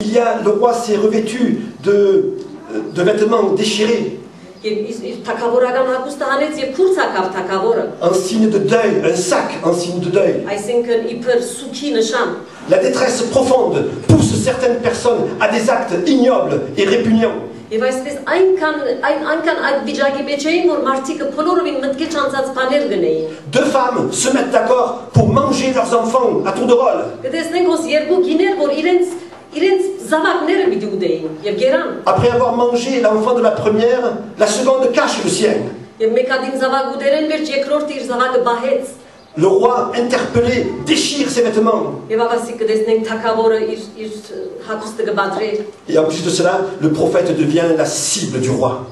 Le roi s'est revêtu de vêtements déchirés. Un signe de deuil, un sac en signe de deuil. La détresse profonde pousse certaines personnes à des actes ignobles et répugnants. Deux femmes se mettent d'accord pour manger leurs enfants à tour de rôle. Après avoir mangé l'enfant de la première, la seconde cache le sien. Le roi, interpellé, déchire ses vêtements. Et en plus de cela, le prophète devient la cible du roi.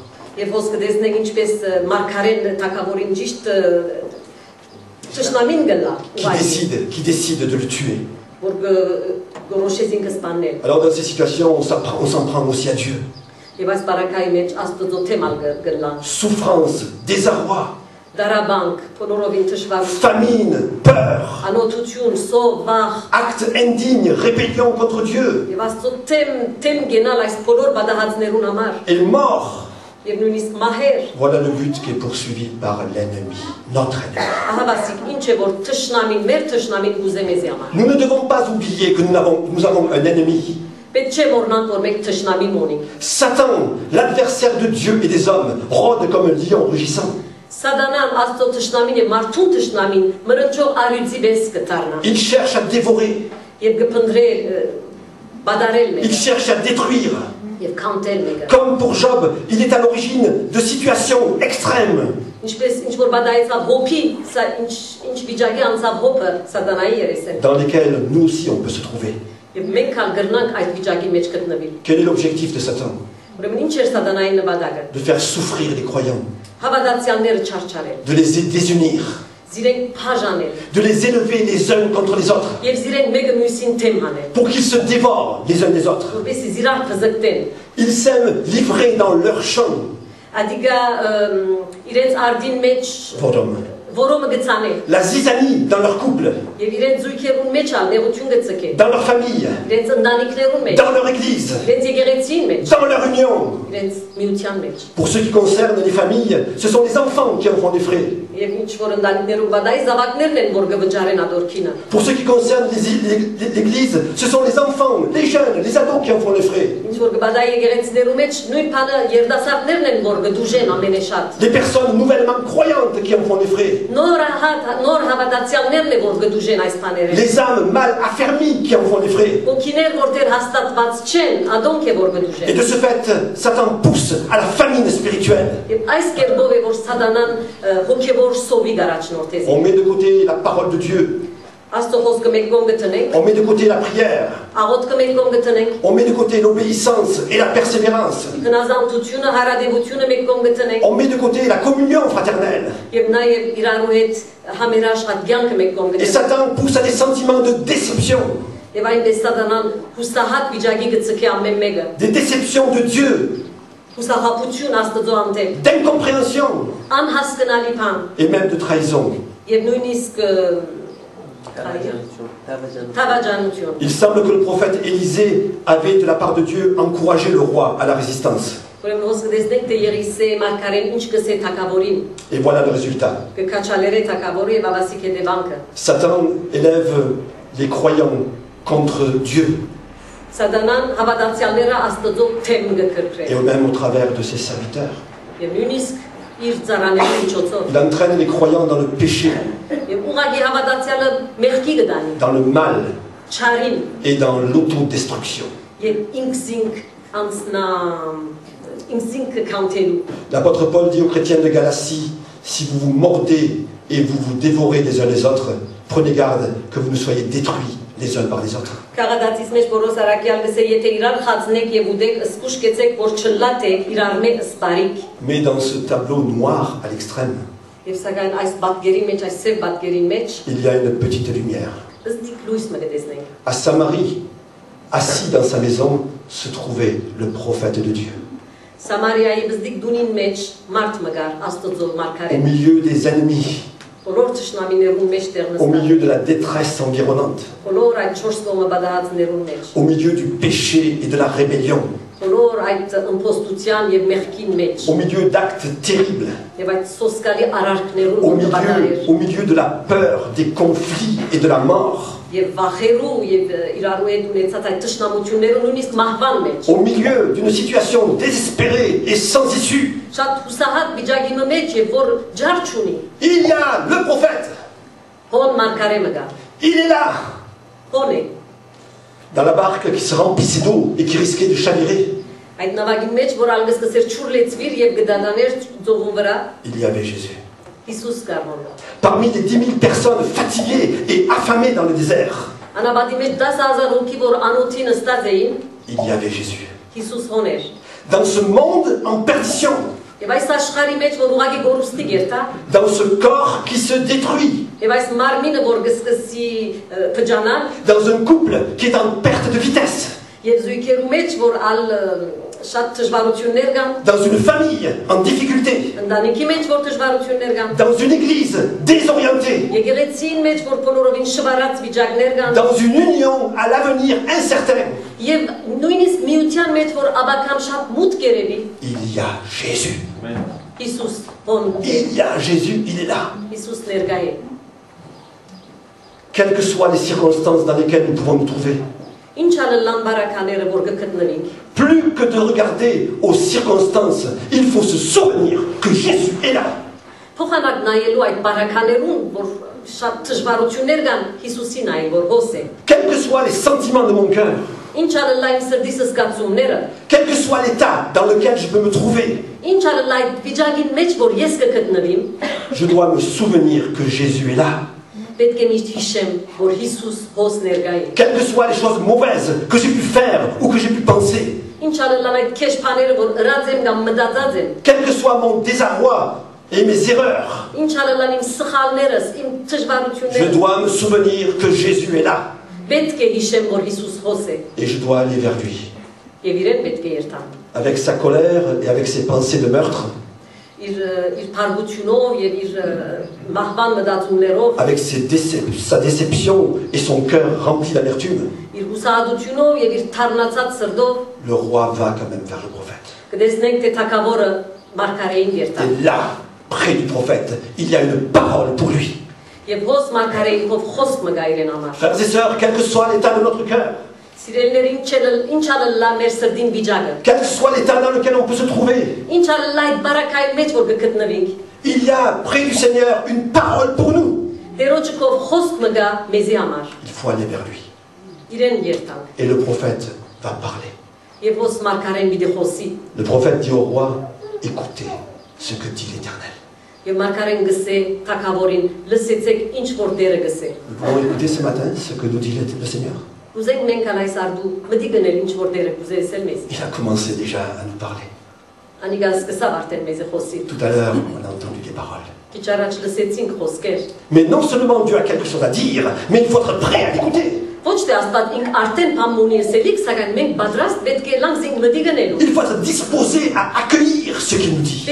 Qui décide de le tuer. Alors dans ces situations, on s'en prend aussi à Dieu. Souffrance, désarroi, famine, peur, actes indignes, rébellion contre Dieu, et mort. Voilà le but qui est poursuivi par l'ennemi, notre ennemi. Nous ne devons pas oublier que nous avons un ennemi. Satan, l'adversaire de Dieu et des hommes, rôde comme un lion rugissant. Il cherche à dévorer. Il cherche à détruire. Comme pour Job, il est à l'origine de situations extrêmes. Dans lesquelles nous aussi on peut se trouver. Quel est l'objectif de Satan? De faire souffrir les croyants. De les désunir. De les élever les uns contre les autres. Pour qu'ils se dévorent les uns les autres. Ils s'aiment livrer dans leur champ. La zizanie dans leur couple, dans leur famille, dans leur église, dans leur union. Pour ce qui concerne les familles, ce sont les enfants qui en font les frais. Pour ce qui concerne l'église, ce sont les enfants, les jeunes, les ados qui en font les frais. Les personnes nouvellement croyantes qui en font les frais. Les âmes mal affermies qui en font les frais. Et de ce fait, Satan pousse à la famine spirituelle. On met de côté la parole de Dieu. On met de côté la prière. On met de côté l'obéissance et la persévérance. On met de côté la communion fraternelle. Et Satan pousse à des sentiments de déception. Des déceptions de Dieu. D'incompréhension. Et même de trahison. Il semble que le prophète Élisée avait de la part de Dieu encouragé le roi à la résistance. Et voilà le résultat. Satan élève les croyants contre Dieu. Et même au travers de ses serviteurs. Il entraîne les croyants dans le péché, dans le mal et dans l'autodestruction. L'apôtre Paul dit aux chrétiens de Galatie, si vous vous mordez et vous vous dévorez les uns les autres, prenez garde que vous ne soyez détruits les uns par les autres. Mais dans ce tableau noir à l'extrême, il y a une petite lumière. À Samarie, assis dans sa maison, se trouvait le prophète de Dieu. Au milieu des ennemis, au milieu de la détresse environnante, au milieu du péché et de la rébellion, au milieu d'actes terribles, au milieu de la peur, des conflits et de la mort, au milieu d'une situation désespérée et sans issue. Il y a le prophète. Il est là, dans la barque qui se remplissait d'eau et qui risquait de chavirer. Il y avait Jésus. Parmi les 10 000 personnes fatiguées et affamées dans le désert, il y avait Jésus. Dans ce monde en perdition, dans ce corps qui se détruit, dans un couple qui est en perte de vitesse, dans une famille en difficulté, dans une église désorientée, dans une union à l'avenir incertain, il y a Jésus. Il y a Jésus, il est là. Quelles que soient les circonstances dans lesquelles nous pouvons nous trouver, plus que de regarder aux circonstances, il faut se souvenir que Jésus est là. Quels que soient les sentiments de mon cœur, quel que soit l'état dans lequel je peux me trouver, je dois me souvenir que Jésus est là. Quelles que soient les choses mauvaises que j'ai pu faire ou que j'ai pu penser, quel que soit mon désarroi et mes erreurs, je dois me souvenir que Jésus est là. Et je dois aller vers lui. Avec sa colère et avec ses pensées de meurtre, avec sa déception et son cœur rempli d'amertume, le roi va quand même vers le prophète. Et là, près du prophète, il y a une parole pour lui. Frères et sœurs, quel que soit l'état de notre cœur, quel que soit l'état dans lequel on peut se trouver, il y a près du Seigneur une parole pour nous. Il faut aller vers lui. Et le prophète va parler. Le prophète dit au roi, écoutez ce que dit l'Éternel. Nous pouvons écouter ce matin ce que nous dit le Seigneur. Il a commencé déjà à nous parler. Tout à l'heure, on a entendu des paroles. Mais non seulement Dieu a quelque chose à dire, mais il faut être prêt à l'écouter. Il faut être disposé à accueillir ce qu'il nous dit.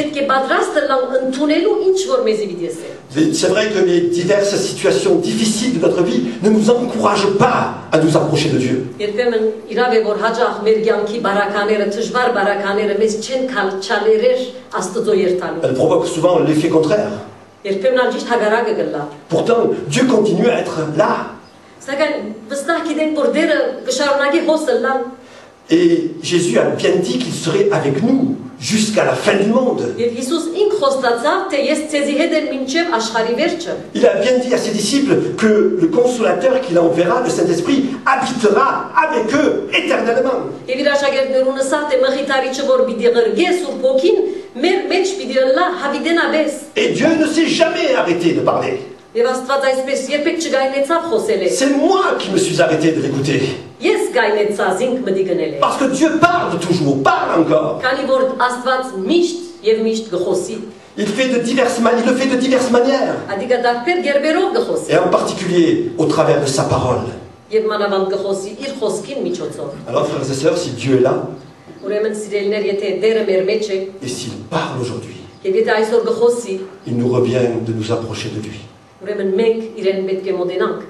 C'est vrai que les diverses situations difficiles de notre vie ne nous encouragent pas à nous approcher de Dieu. Elles provoquent souvent l'effet contraire. Pourtant, Dieu continue à être là. Et Jésus a bien dit qu'il serait avec nous jusqu'à la fin du monde. Il a bien dit à ses disciples que le consolateur qu'il enverra, le Saint-Esprit, habitera avec eux éternellement. Et Dieu ne s'est jamais arrêté de parler. C'est moi qui me suis arrêté de l'écouter. Parce que Dieu parle toujours, parle encore. Il le fait de diverses manières. Et en particulier au travers de sa parole. Alors frères et sœurs, si Dieu est là, et s'il parle aujourd'hui, il nous revient de nous approcher de lui. Ուրեմն մենք իրեն պետք է մոտենանք